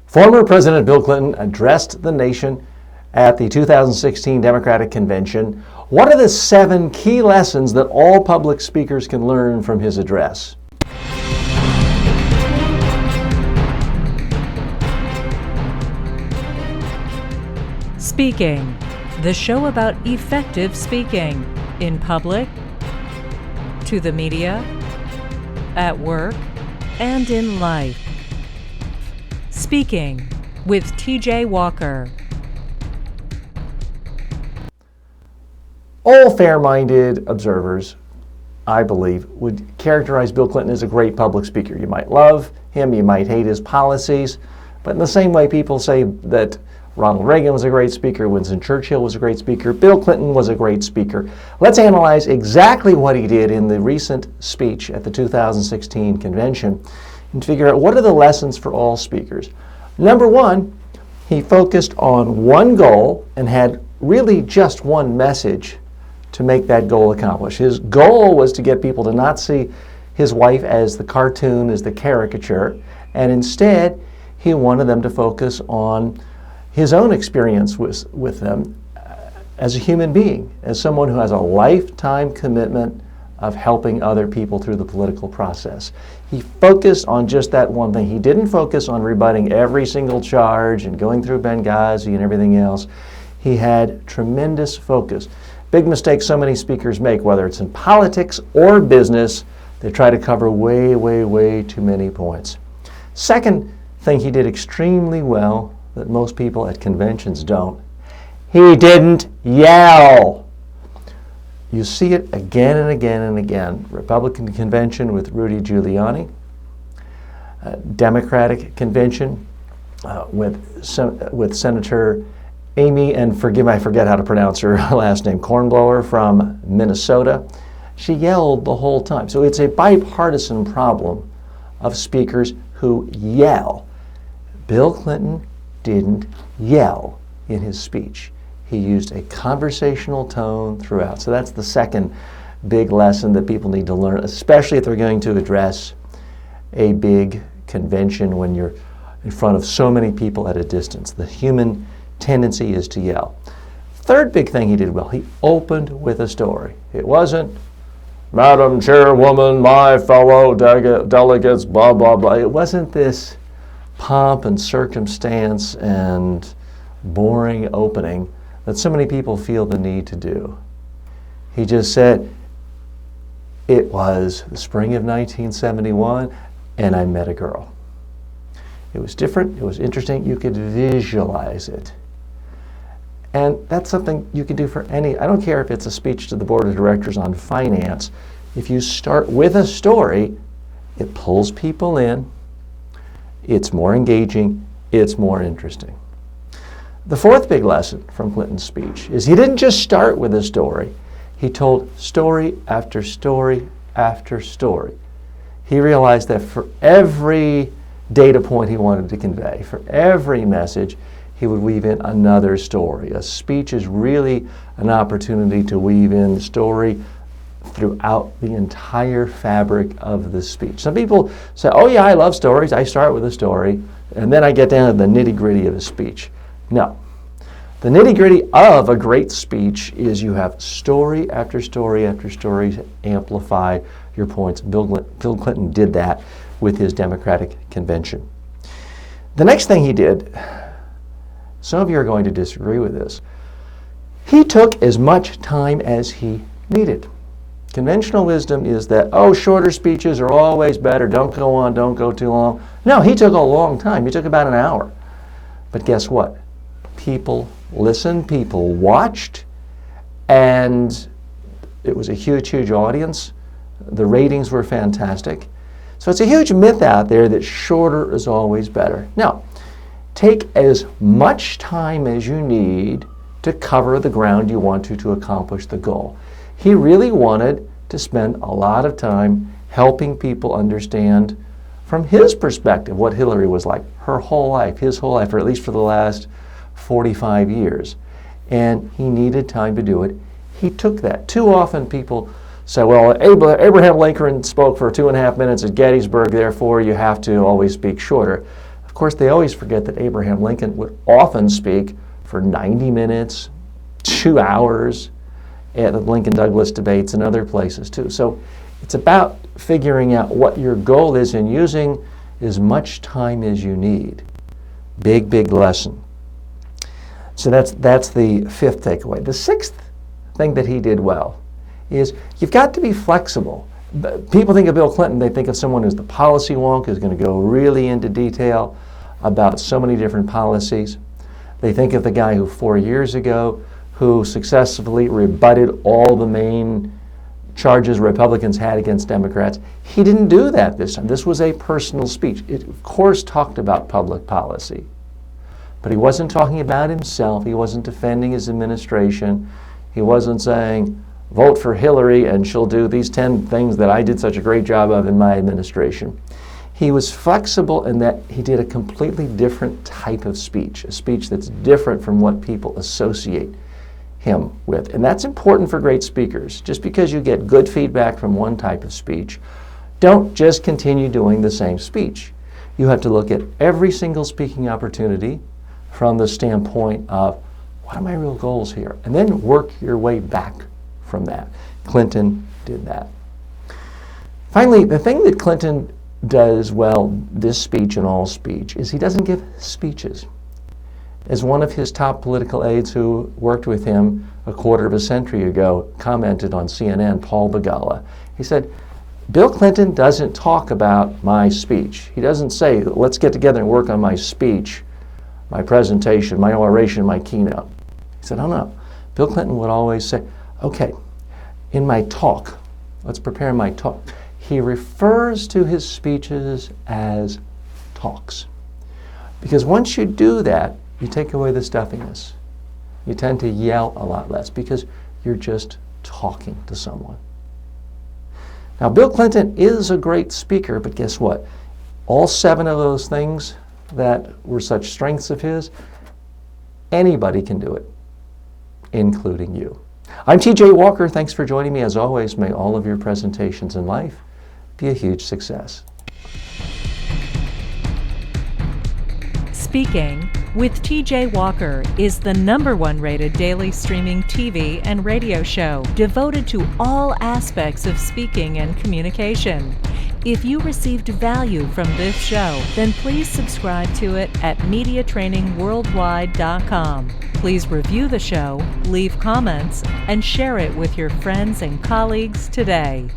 Former President Bill Clinton addressed the nation at the 2016 Democratic Convention. What are the 7 key lessons that all public speakers can learn from his address? Speaking, the show about effective speaking in public, to the media, at work, and in life. Speaking with TJ Walker. All fair-minded observers, I believe, would characterize Bill Clinton as a great public speaker. You might love him, you might hate his policies, but in the same way people say that Ronald Reagan was a great speaker, Winston Churchill was a great speaker, Bill Clinton was a great speaker. Let's analyze exactly what he did in the recent speech at the 2016 convention and figure out what are the lessons for all speakers. Number 1, he focused on one goal and had really just one message to make that goal accomplished. His goal was to get people to not see his wife as the cartoon, as the caricature, and instead he wanted them to focus on his own experience with them as a human being, as someone who has a lifetime commitment of helping other people through the political process. He focused on just that one thing. He didn't focus on rebutting every single charge and going through Benghazi and everything else. He had tremendous focus. Big mistake so many speakers make, whether it's in politics or business, they try to cover way, way, way too many points. Second thing he did extremely well that most people at conventions don't, he didn't yell. You see it again and again and again. Republican convention with Rudy Giuliani, Democratic convention with Senator Amy, and forgive me, I forget how to pronounce her last name, Cornblower from Minnesota. She yelled the whole time. So it's a bipartisan problem of speakers who yell. Bill Clinton didn't yell in his speech. He used a conversational tone throughout. So that's the second big lesson that people need to learn, especially if they're going to address a big convention when you're in front of so many people at a distance. The human tendency is to yell. Third big thing he did well, he opened with a story. It wasn't, Madam Chairwoman, my fellow delegates, blah, blah, blah. It wasn't this pomp and circumstance and boring opening that so many people feel the need to do. He just said, it was the spring of 1971 and I met a girl. It was different, it was interesting, you could visualize it. And that's something you can do for any, I don't care if it's a speech to the board of directors on finance. If you start with a story, it pulls people in, it's more engaging, it's more interesting. The fourth big lesson from Clinton's speech is he didn't just start with a story. He told story after story after story. He realized that for every data point he wanted to convey, for every message, he would weave in another story. A speech is really an opportunity to weave in story throughout the entire fabric of the speech. Some people say, oh yeah, I love stories. I start with a story, and then I get down to the nitty-gritty of a speech. No. The nitty-gritty of a great speech is you have story after story after story to amplify your points. Bill Clinton did that with his Democratic convention. The next thing he did, some of you are going to disagree with this, he took as much time as he needed. Conventional wisdom is that, oh, shorter speeches are always better, don't go on, don't go too long. No, he took a long time. He took about an hour. But guess what? People listened, people watched, and it was a huge, huge audience. The ratings were fantastic. So it's a huge myth out there that shorter is always better. No, take as much time as you need to cover the ground you want to accomplish the goal. He really wanted to spend a lot of time helping people understand from his perspective what Hillary was like, her whole life, his whole life, or at least for the last 45 years. And he needed time to do it. He took that. Too often people say, well, Abraham Lincoln spoke for 2.5 minutes at Gettysburg, therefore you have to always speak shorter. Of course, they always forget that Abraham Lincoln would often speak for 90 minutes, 2 hours at the Lincoln-Douglas debates and other places too. So it's about figuring out what your goal is and using as much time as you need. Big, big lesson. So that's the fifth takeaway. The sixth thing that he did well is you've got to be flexible. People think of Bill Clinton, they think of someone who's the policy wonk, who's going to go really into detail about so many different policies. They think of the guy who 4 years ago, who successfully rebutted all the main charges Republicans had against Democrats. He didn't do that this time. This was a personal speech. It, of course, talked about public policy, but he wasn't talking about himself. He wasn't defending his administration. He wasn't saying, vote for Hillary and she'll do these 10 things that I did such a great job of in my administration. He was flexible in that he did a completely different type of speech, a speech that's different from what people associate him with. And that's important for great speakers. Just because you get good feedback from one type of speech, don't just continue doing the same speech. You have to look at every single speaking opportunity from the standpoint of, what are my real goals here? And then work your way back from that. Clinton did that. Finally, the thing that Clinton does well, this speech and all speech, is he doesn't give speeches. As one of his top political aides who worked with him a quarter of a century ago commented on CNN, Paul Begala, he said, Bill Clinton doesn't talk about my speech. He doesn't say, let's get together and work on my speech, my presentation, my oration, my keynote. He said, oh no. Bill Clinton would always say, okay, in my talk, let's prepare my talk. He refers to his speeches as talks. Because once you do that, you take away the stuffiness. You tend to yell a lot less because you're just talking to someone. Now, Bill Clinton is a great speaker, but guess what? All 7 of those things that were such strengths of his, anybody can do it, including you. I'm TJ Walker. Thanks for joining me. As always, may all of your presentations in life be a huge success. Speaking with TJ Walker is the #1 rated daily streaming TV and radio show devoted to all aspects of speaking and communication. If you received value from this show, then please subscribe to it at MediaTrainingWorldwide.com. Please review the show, leave comments, and share it with your friends and colleagues today.